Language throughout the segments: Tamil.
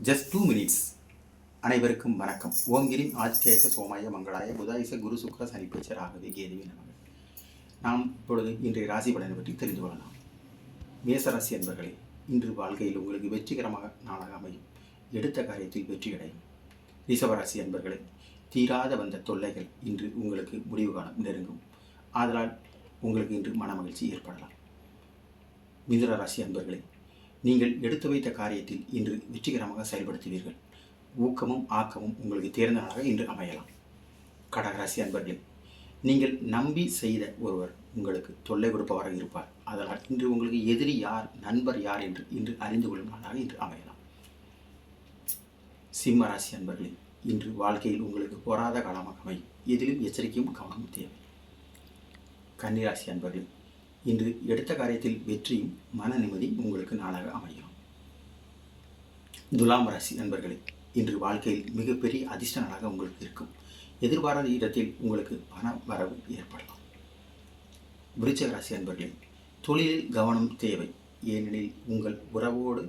Just 2 minutes. அனைவருக்கும் வணக்கம். ஓங்கிரி ஆதித்யேச சோமாய மங்களாய புதாயிச குரு சுக்ர சனி பேச்சர் ஆகவே கேதுவே நமக. நாம் இப்பொழுது இன்றைய ராசி பலனை பற்றி தெரிந்து கொள்ளலாம். மேசராசி அன்பர்களே, இன்று வாழ்க்கையில் உங்களுக்கு வெற்றிகரமாக நாளாக அமையும். எடுத்த காரியத்தில் வெற்றி அடையும். ரிஷபராசி அன்பர்களே, தீராத வந்த தொல்லைகள் இன்று உங்களுக்கு முடிவு காலம் நெருங்கும். ஆதலால் உங்களுக்கு இன்று மன மகிழ்ச்சி ஏற்படலாம். மிதுன ராசி அன்பர்களே, நீங்கள் எடுத்து வைத்த காரியத்தில் இன்று வெற்றிகரமாக செயல்படுத்துவீர்கள். ஊக்கமும் ஆக்கமும் உங்களுக்கு தேர்ந்த நாளாக இன்று அமையலாம். கடகராசி அன்பர்களே, நீங்கள் நம்பி செய்த ஒருவர் உங்களுக்கு தொல்லை கொடுப்பவராக இருப்பார். அதனால் இன்று உங்களுக்கு எதிரி யார், நண்பர் யார் என்று இன்று அறிந்து கொள்ளும் நாளாக இன்று அமையலாம். சிம்ம ராசி அன்பர்களே, இன்று வாழ்க்கையில் உங்களுக்கு போராத காலமாக அமையும். எதிலும் எச்சரிக்கையும் கவனமும் தேவை. கன்னிராசி அன்பர்களே, இன்று எடுத்த காரியத்தில் வெற்றியும் மன நிம்மதி உங்களுக்கு நாளாக அமையும். துலாம் ராசி அன்பர்களே, இன்று வாழ்க்கையில் மிகப்பெரிய அதிர்ஷ்ட நாளாக உங்களுக்கு இருக்கும். எதிர்பாராத இடத்தில் உங்களுக்கு பண வரவு ஏற்படலாம். விருச்சிக ராசி அன்பர்களே, தொழிலில் கவனம் தேவை. ஏனெனில் உங்கள் உறவோடு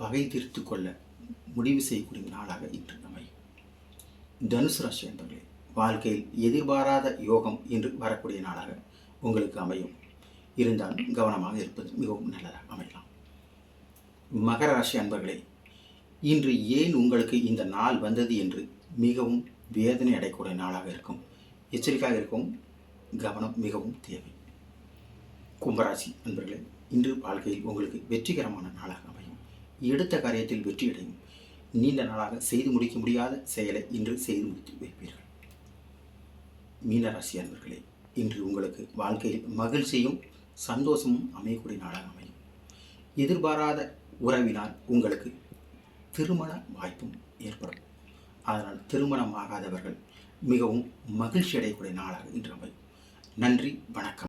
பகை தீர்த்து கொள்ள முடிவு செய்யக்கூடிய நாளாக இன்று அமையும். தனுசு ராசி அன்பர்களே, வாழ்க்கையில் எதிர்பாராத யோகம் இன்று வரக்கூடிய நாளாக உங்களுக்கு அமையும். இருந்தாலும் கவனமாக இருப்பது மிகவும் நல்லதாக அமையலாம். மகர ராசி அன்பர்களே, இன்று ஏன் உங்களுக்கு இந்த நாள் வந்தது என்று மிகவும் வேதனை அடையக்கூடிய நாளாக இருக்கும். எச்சரிக்கையாக இருக்கவும் கவனம் மிகவும் தேவை. கும்பராசி அன்பர்களே, இன்று வாழ்க்கையில் உங்களுக்கு வெற்றிகரமான நாளாக அமையும். எடுத்த காரியத்தில் வெற்றி அடையும். நீண்ட நாளாக செய்து முடிக்க முடியாத செயலை இன்று செய்து முடித்து வைப்பீர்கள். மீனராசி அன்பர்களே, இன்று உங்களுக்கு வாழ்க்கையில் மகிழ்ச்சியும் சந்தோஷமும் அமையக்கூடிய நாளாக அமையும். எதிர்பாராத உறவினால் உங்களுக்கு திருமண வாய்ப்பும் ஏற்படும். அதனால் திருமணம் ஆகாதவர்கள் மிகவும் மகிழ்ச்சி அடையக்கூடிய நாளாக இன்று அமையும். நன்றி, வணக்கம்.